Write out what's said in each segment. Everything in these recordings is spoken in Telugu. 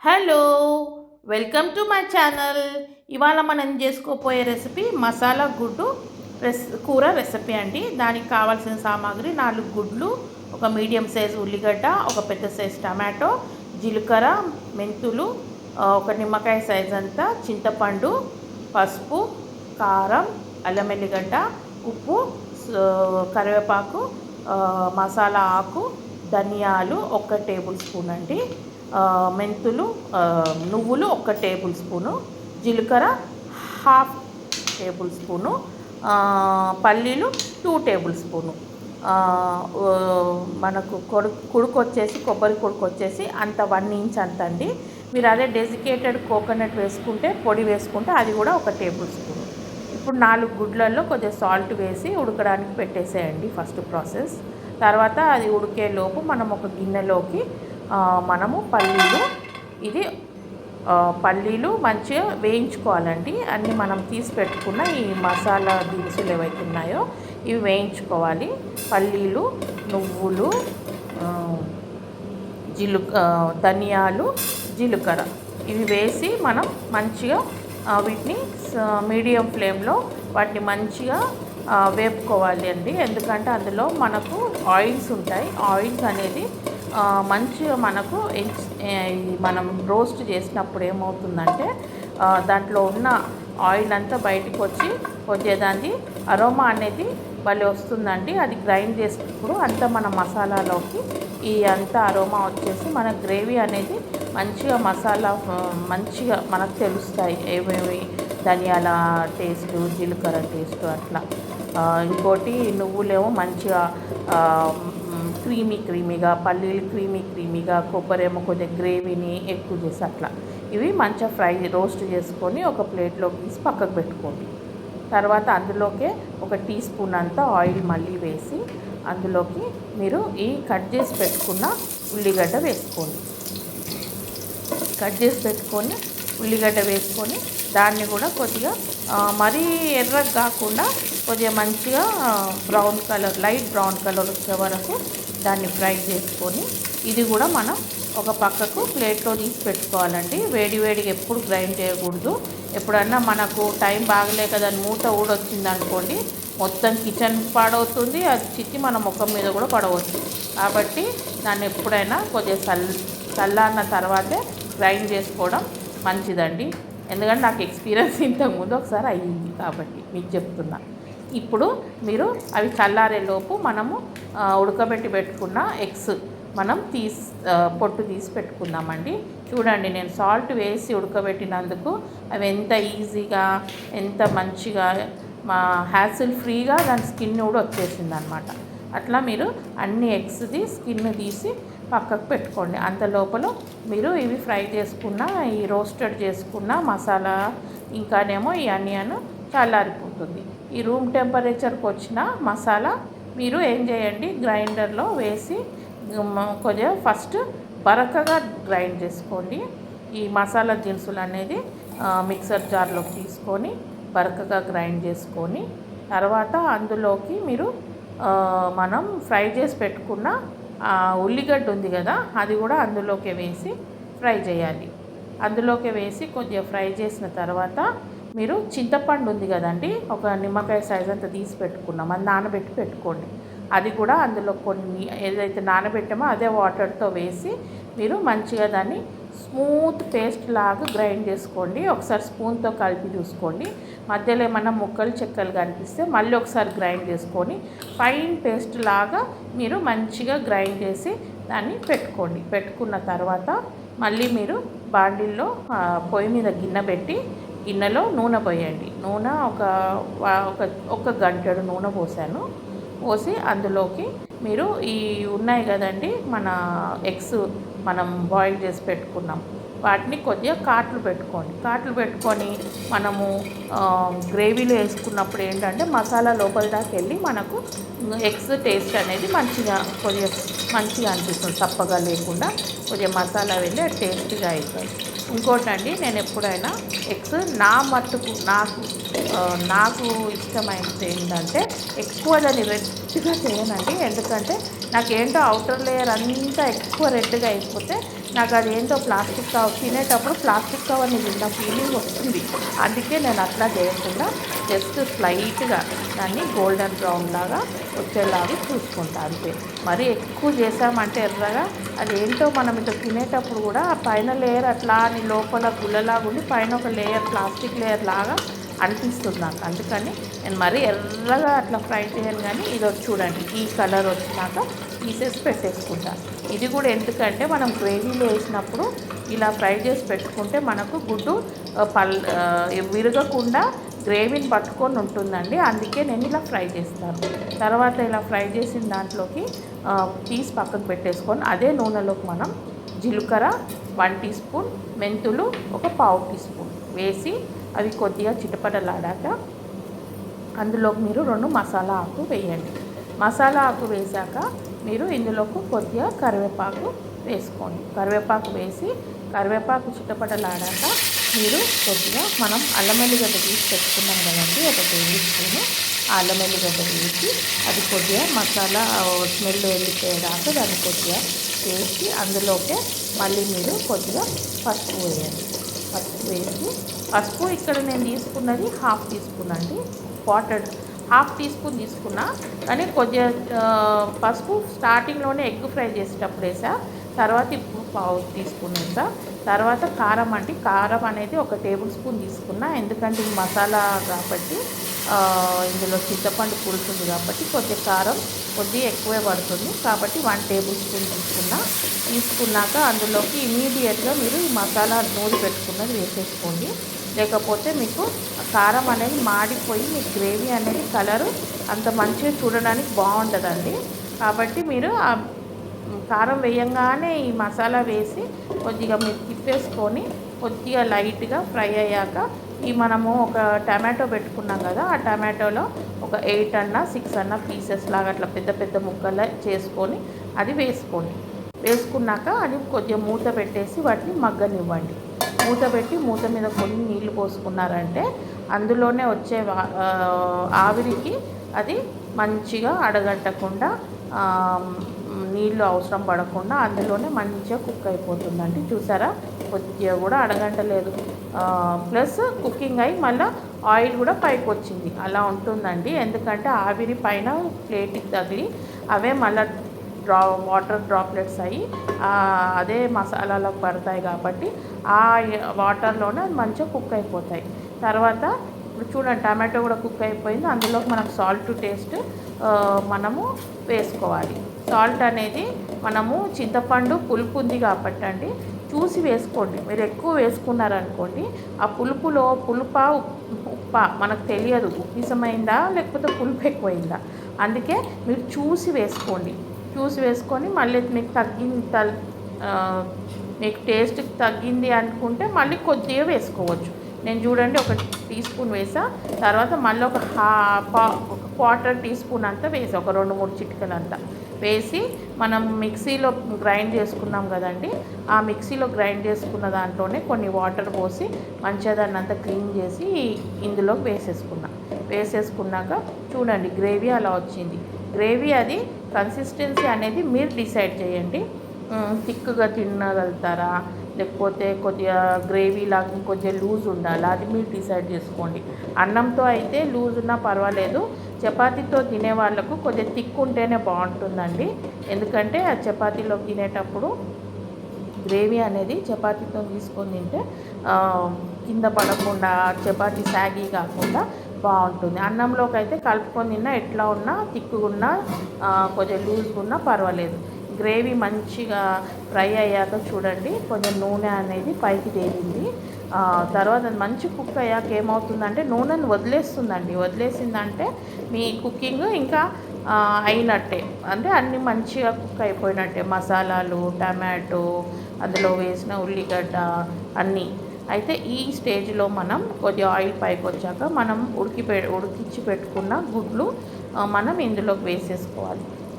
Hello, welcome to my channel. ఇవాళ మనం చేసుకోపోయే రెసిపీ మసాలా గుడ్డు కూర రెసిపీ అండి. దానికి కావాల్సిన సామాగ్రి 4 గుడ్లు, ఒక మీడియం సైజ్ ఉల్లిగడ్డ, ఒక పెద్ద సైజ్ టమాటో, జీలకర్ర, మెంతులు, ఒక నిమ్మకాయ సైజ్ అంతా చింతపండు, పసుపు, కారం, అల్లం వెల్లిగడ్డ, ఉప్పు, కరివేపాకు, మసాలా ఆకు, ధనియాలు 1 టేబుల్ స్పూన్ అండి, మెంతులు, నువ్వులు 1 టేబుల్ స్పూను, జీలకర్ర 1/2 టేబుల్ స్పూను, పల్లీలు 2 టేబుల్ స్పూను, మనకు కుడుకు వచ్చేసి కొబ్బరి కుడుకు వచ్చేసి అంత 1 ఇంచ్ అంత అండి. మీరు అదే డెసికేటెడ్ కోకోనట్ వేసుకుంటే పొడి వేసుకుంటే అది కూడా 1 టేబుల్ స్పూన్. ఇప్పుడు 4 గుడ్లలో కొద్దిగా సాల్ట్ వేసి ఉడకడానికి పెట్టేసేయండి ఫస్ట్ ప్రాసెస్. తర్వాత అది ఉడికేలోపు మనం ఒక గిన్నెలోకి మనము పల్లీలు మంచిగా వేయించుకోవాలండి. అన్నీ మనం తీసి పెట్టుకున్న ఈ మసాలా దినుసులు ఏవైతే ఉన్నాయో ఇవి వేయించుకోవాలి. పల్లీలు, నువ్వులు, ధనియాలు, జీలకర్ర ఇవి వేసి మనం మంచిగా వీటిని మీడియం ఫ్లేమ్లో వాటిని మంచిగా వేపుకోవాలి అండి. ఎందుకంటే అందులో మనకు ఆయిల్స్ ఉంటాయి. ఆయిల్స్ అనేది మంచిగా మనకు మనం రోస్ట్ చేసినప్పుడు ఏమవుతుందంటే దాంట్లో ఉన్న ఆయిల్ అంతా బయటకు వచ్చి వచ్చేదాన్ని అరోమా అనేది భలే వస్తుందండి. అది గ్రైండ్ చేసినప్పుడు అంతా మన మసాలాలోకి ఈ అంతా అరోమా వచ్చేసి మన గ్రేవీ అనేది మంచిగా మసాలా మంచిగా మనకు తెలుస్తాయి. ఏమేమి ధనియాల టేస్టు, జీలకర్ర టేస్టు అట్లా. ఇంకోటి నువ్వులేమో మంచిగా క్రీమీగా, పల్లీలు క్రీమీగా, కొబ్బరి ఏమో కొద్దిగా గ్రేవీని ఎక్కువ చేసి అట్లా ఇవి మంచిగా రోస్ట్ చేసుకొని ఒక ప్లేట్లోకి తీసి పక్కకు పెట్టుకోండి. తర్వాత అందులోకే 1 టీ స్పూన్ అంతా ఆయిల్ మళ్ళీ వేసి అందులోకి మీరు ఈ కట్ చేసి పెట్టుకున్న ఉల్లిగడ్డ వేసుకోండి. కట్ చేసి పెట్టుకొని ఉల్లిగడ్డ వేసుకొని దాన్ని కూడా కొద్దిగా మరీ ఎర్రగా కాకుండా కొద్దిగా మంచిగా లైట్ బ్రౌన్ కలర్ వచ్చే వరకు దాన్ని ఫ్రై చేసుకొని ఇది కూడా మనం ఒక పక్కకు ప్లేట్లో తీసి పెట్టుకోవాలండి. వేడిగా ఎప్పుడు గ్రైండ్ చేయకూడదు. ఎప్పుడన్నా మనకు టైం బాగలే కదా మూత ఊడొచ్చింది అనుకోండి, మొత్తం కిచెన్ పాడవుతుంది. అది చిట్టి మన ముఖం మీద కూడా పడవచ్చు. కాబట్టి దాన్ని ఎప్పుడైనా కొద్దిగా చల్లారిన తర్వాతే గ్రైండ్ చేసుకోవడం మంచిదండి. ఎందుకంటే నాకు ఎక్స్పీరియన్స్ ఇంతకుముందు ఒకసారి అయ్యింది కాబట్టి మీకు చెప్తున్నా. ఇప్పుడు మీరు అవి చల్లారేలోపు మనము ఉడకబెట్టి పెట్టుకున్న ఎగ్స్ మనం పొట్టు తీసి పెట్టుకుందామండి. చూడండి, నేను సాల్ట్ వేసి ఉడకబెట్టినందుకు అవి ఎంత ఈజీగా, ఎంత మంచిగా, హ్యాసిల్ ఫ్రీగా దాని స్కిన్ కూడా వచ్చేసింది అనమాట. అట్లా మీరు అన్ని ఎగ్స్ది స్కిన్ తీసి పక్కకు పెట్టుకోండి. అంత లోపల మీరు ఇవి ఫ్రై చేసుకున్న ఈ రోస్టెడ్ చేసుకున్న మసాలా ఇంకానేమో ఈ ఆనియన్ చల్లారిపోతుంది. ఈ రూమ్ టెంపరేచర్కి వచ్చిన మసాలా మీరు ఏం చేయండి, గ్రైండర్లో వేసి కొద్దిగా ఫస్ట్ బరకగా గ్రైండ్ చేసుకోండి. ఈ మసాలా దినుసులు అనేది మిక్సర్ జార్లోకి తీసుకొని బరకగా గ్రైండ్ చేసుకొని తర్వాత అందులోకి మీరు మనం ఫ్రై చేసి పెట్టుకున్న ఉల్లిగడ్డ ఉంది కదా అది కూడా అందులోకి వేసి ఫ్రై చేయాలి. అందులోకి వేసి కొద్దిగా ఫ్రై చేసిన తర్వాత మీరు చింతపండు ఉంది కదండి, ఒక నిమ్మకాయ సైజ్ అంతా తీసి పెట్టుకున్నాం, అది నానబెట్టి పెట్టుకోండి. అది కూడా అందులో కొన్ని ఏదైతే నానబెట్టామో అదే వాటర్తో వేసి మీరు మంచిగా దాన్ని స్మూత్ పేస్ట్ లాగా గ్రైండ్ చేసుకోండి. ఒకసారి స్పూన్తో కలిపి చూసుకోండి. మధ్యలో ఏమన్నా ముక్కలు చెక్కలు కనిపిస్తే మళ్ళీ ఒకసారి గ్రైండ్ చేసుకొని ఫైన్ పేస్ట్ లాగా మీరు మంచిగా గ్రైండ్ చేసి దాన్ని పెట్టుకోండి. పెట్టుకున్న తర్వాత మళ్ళీ మీరు బాండిల్లో పొయ్యి మీద గిన్నె పెట్టి గిన్నెలో నూనె పోయండి. నూనె ఒక గంటెడు నూనె పోసి అందులోకి మీరు ఈ ఉన్నాయి కదండి మన ఎగ్స్ మనం బాయిల్ చేసి పెట్టుకున్నాం వాటిని కొద్దిగా కాట్లు పెట్టుకొని మనము గ్రేవీలో వేసుకున్నప్పుడు ఏంటంటే మసాలా లోపల దాకా వెళ్ళి మనకు ఎగ్స్ టేస్ట్ అనేది మంచిగా అనిపిస్తుంది. తప్పగా లేకుండా కొద్దిగా మసాలా వెళ్ళి టేస్టీగా అవుతుంది. ఇంకోటండి, నేను ఎప్పుడైనా ఎగ్స్ నాకు ఇష్టమైనది ఏంటంటే ఎక్కువ దాన్ని రెడ్గా చేయనండి. ఎందుకంటే నాకేంటో అవుటర్ లేయర్ అంతా ఎక్కువ రెడ్గా అయిపోతే నాకు అదేంటో ప్లాస్టిక్ కవర్ తినేటప్పుడు ప్లాస్టిక్ కవర్ని తిన్న ఫీలింగ్ వస్తుంది. అందుకే నేను అట్లా చేయకుండా జస్ట్ స్లైట్గా దాన్ని గోల్డెన్ బ్రౌన్ లాగా వచ్చేలాగా చూసుకుంటా అంతే. మరి ఎక్కువ చేసామంటే ఎర్రగా అదేంటో మనం ఇట్లా తినేటప్పుడు కూడా ఆ పైన లేయర్ అట్లా అని లోపల గుల్లలాగా ఉండి పైన ఒక లేయర్ ప్లాస్టిక్ లేయర్ లాగా అనిపిస్తుంది నాకు. అందుకని నేను మరీ ఎర్రగా అట్లా ఫ్రై చేయను, కానీ ఇది చూడండి ఈ కలర్ వచ్చినాక తీసేసి పెట్టేసుకుంటా. ఇది కూడా ఎందుకంటే మనం గ్రేవీలో వేసినప్పుడు ఇలా ఫ్రై చేసి పెట్టుకుంటే మనకు గుడ్డు విరగకుండా గ్రేవీని పట్టుకొని ఉంటుందండి. అందుకే నేను ఇలా ఫ్రై చేస్తాను. తర్వాత ఇలా ఫ్రై చేసిన దాంట్లోకి తీసి పక్కకు పెట్టేసుకొని అదే నూనెలోకి మనం జీలకర్ర 1 టీ స్పూన్, మెంతులు ఒక 1/2 టీ స్పూన్ వేసి అవి కొద్దిగా చిటపటలాడాక అందులోకి మీరు 2 మసాలా ఆకు వేయండి. మసాలా ఆకు వేసాక మీరు ఇందులోకి కొద్దిగా కరివేపాకు వేసుకోండి. కరివేపాకు వేసి కరివేపాకు చిటపటలాడాక మీరు కొద్దిగా మనం అల్లం వెల్లిగడ్డ తీసి పెట్టుకున్నాం కదండి, ఒక టేబుల్ స్పూను అల్లం వెల్లిగడ్డ వేసి అది కొద్దిగా మసాలా స్మెల్ వెళ్ళిపోయేదాకా దాన్ని కొద్దిగా వేసి అందులోకే మళ్ళీ మీరు కొద్దిగా పసుపు వేయండి. పసుపు వేసి పసుపు ఇక్కడ నేను తీసుకున్నది 1/2 టీ స్పూన్ అండి, వాటర్ 1/2 టీ స్పూన్ తీసుకున్నా. కానీ కొద్దిగా పసుపు స్టార్టింగ్లోనే ఎగ్ ఫ్రై చేసేటప్పుడు వేసా, తర్వాత ఇప్పుడు 1/2 టీ స్పూన్ వేసా. తర్వాత కారం అండి, కారం అనేది 1 టేబుల్ స్పూన్ తీసుకున్నా. ఎందుకంటే ఇది మసాలా కాబట్టి ఇందులో చింతపండు పులుసుంది కాబట్టి కొద్దిగా కారం కొద్దిగా ఎక్కువే పడుతుంది కాబట్టి 1 టేబుల్ స్పూన్ తీసుకున్నాక అందులోకి ఇమీడియట్గా మీరు ఈ మసాలా నూరి పెట్టుకున్నది వేసేసుకోండి. లేకపోతే మీకు కారం అనేది మాడిపోయి మీ గ్రేవీ అనేది కలరు అంత మంచిగా చూడడానికి బాగుండదండి. కాబట్టి మీరు కారం వేయంగానే ఈ మసాలా వేసి కొద్దిగా మీరు తిప్పేసుకొని కొద్దిగా లైట్గా ఫ్రై అయ్యాక ఈ మనము ఒక టమాటో పెట్టుకున్నాం కదా, ఆ టమాటోలో ఒక 8 అన్నా 6 అన్నా పీసెస్ లాగా అట్లా పెద్ద పెద్ద ముక్కలు చేసుకొని అది వేసుకోండి. వేసుకున్నాక అది కొద్దిగా మూత పెట్టేసి వాటిని మగ్గనివ్వండి. మూత పెట్టి మూత మీద కొన్ని నీళ్లు పోసుకున్నారంటే అందులోనే వచ్చే ఆవిరికి అది మంచిగా అడగట్టకుండా నీళ్ళు అవసరం పడకుండా అందులోనే మంచిగా కుక్ అయిపోతుందండి. చూసారా, కొద్దిగా కూడా అడగంటలేదు, ప్లస్ కుకింగ్ అయ్యి మళ్ళీ ఆయిల్ కూడా పైకి వచ్చింది. అలా ఉంటుందండి. ఎందుకంటే ఆవిరి పైన ప్లేట్కి తగిలి అవే మళ్ళీ వాటర్ డ్రాప్లెట్స్ అయ్యి అదే మసాలాలకు పడతాయి కాబట్టి ఆ వాటర్లోనే మంచిగా కుక్ అయిపోతాయి. తర్వాత ఇప్పుడు చూడండి టమాటో కూడా కుక్ అయిపోయింది. అందులోకి మనకు సాల్ట్ టేస్ట్ మనము వేసుకోవాలి. సాల్ట్ అనేది మనము చింతపండు పులుపు ఉంది కాబట్టి అండి చూసి వేసుకోండి. మీరు ఎక్కువ వేసుకున్నారనుకోండి ఆ పులుపులో ఉప్ప మనకు తెలియదు, ఉప్పిసమైందా లేకపోతే పులుపు ఎక్కువైందా. అందుకే మీరు చూసి వేసుకోండి. చూసి వేసుకొని మళ్ళీ మీకు టేస్ట్కి తగ్గింది అనుకుంటే మళ్ళీ కొద్దిగా వేసుకోవచ్చు. నేను చూడండి 1 టీ స్పూన్ వేసా, తర్వాత మళ్ళీ ఒక 1/4 టీ స్పూన్ అంతా వేసా, ఒక 2-3 చిటికలు అంతా వేసి మనం మిక్సీలో గ్రైండ్ చేసుకున్నాం కదండి, ఆ మిక్సీలో గ్రైండ్ చేసుకున్న దాంట్లోనే కొన్ని వాటర్ పోసి మంచిగా దాన్ని అంతా క్లీన్ చేసి ఇందులోకి వేసేసుకున్నాక చూడండి గ్రేవీ అలా వచ్చింది. గ్రేవీ అది కన్సిస్టెన్సీ అనేది మీరు డిసైడ్ చేయండి. థిక్గా తినగలుగుతారా లేకపోతే కొద్దిగా గ్రేవీ లాగా కొద్దిగా లూజ్ ఉండాలా, అది మీరు డిసైడ్ చేసుకోండి. అన్నంతో అయితే లూజ్ ఉన్నా పర్వాలేదు, చపాతీతో తినే వాళ్ళకు కొద్దిగా థిక్ ఉంటేనే బాగుంటుందండి. ఎందుకంటే ఆ చపాతీలో తినేటప్పుడు గ్రేవీ అనేది చపాతీతో తీసుకొని తింటే కింద పడకుండా చపాతీ సాగి కాకుండా బాగుంటుంది. అన్నంలోకి అయితే కలుపుకొని తిన్నా ఎట్లా ఉన్నా థిక్గా ఉన్నా కొంచెం లూజ్గా ఉన్నా పర్వాలేదు. గ్రేవీ మంచిగా ఫ్రై అయ్యాక చూడండి కొంచెం నూనె అనేది పైకి తేలింది. తర్వాత మంచి కుక్ అయ్యాక ఏమవుతుందంటే నూనెను వదిలేసిందంటే మీ కుకింగ్ ఇంకా అయినట్టే, అంటే అన్నీ మంచిగా కుక్ అయిపోయినట్టే. మసాలాలు, టమాటో, అందులో వేసిన ఉల్లిగడ్డ అన్నీ. అయితే ఈ స్టేజ్లో మనం కొద్దిగా ఆయిల్ పైకి వచ్చాక మనం ఉడికించి పెట్టుకున్న గుడ్లు మనం ఇందులోకి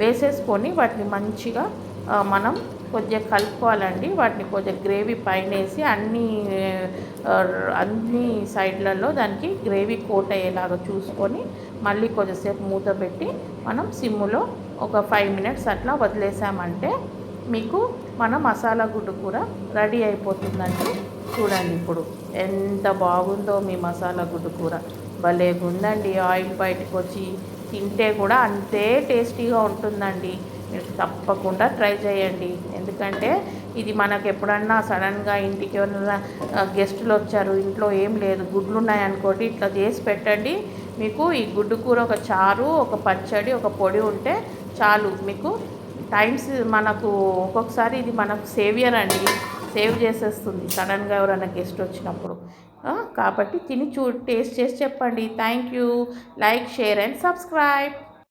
వేసేసుకొని వాటిని మంచిగా మనం కొద్దిగా కలుపుకోవాలండి. వాటిని కొద్దిగా గ్రేవీ పైన వేసి అన్ని సైడ్లలో దానికి గ్రేవీ కోట్ అయ్యేలాగా చూసుకొని మళ్ళీ కొద్దిసేపు మూత పెట్టి మనం సిమ్ములో ఒక 5 మినిట్స్ అట్లా వదిలేసామంటే మీకు మన మసాలా గుడ్డు కూర రెడీ అయిపోతుందండి. చూడండి ఇప్పుడు ఎంత బాగుందో మీ మసాలా గుడ్డు కూర. భలేగా ఉందండి. ఆయిల్ బయటకు వచ్చి తింటే కూడా అంతే టేస్టీగా ఉంటుందండి. మీరు తప్పకుండా ట్రై చేయండి. ఎందుకంటే ఇది మనకు ఎప్పుడన్నా సడన్గా ఇంటికి ఎవరైనా గెస్టులు వచ్చారు, ఇంట్లో ఏం లేదు, గుడ్లు ఉన్నాయనుకోండి, ఇట్లా చేసి పెట్టండి. మీకు ఈ గుడ్డు కూర ఒక చారు, ఒక పచ్చడి, ఒక పొడి ఉంటే చాలు. మీకు టైమ్స్ మనకు ఒక్కొక్కసారి ఇది మనకు సేవియర్ అండి. సేవ్ చేసేస్తుంది సడన్గా ఎవరైనా గెస్ట్ వచ్చినప్పుడు. కాబట్టి తిని టేస్ట్ చేసి చెప్పండి. Thank you. Like, share and subscribe.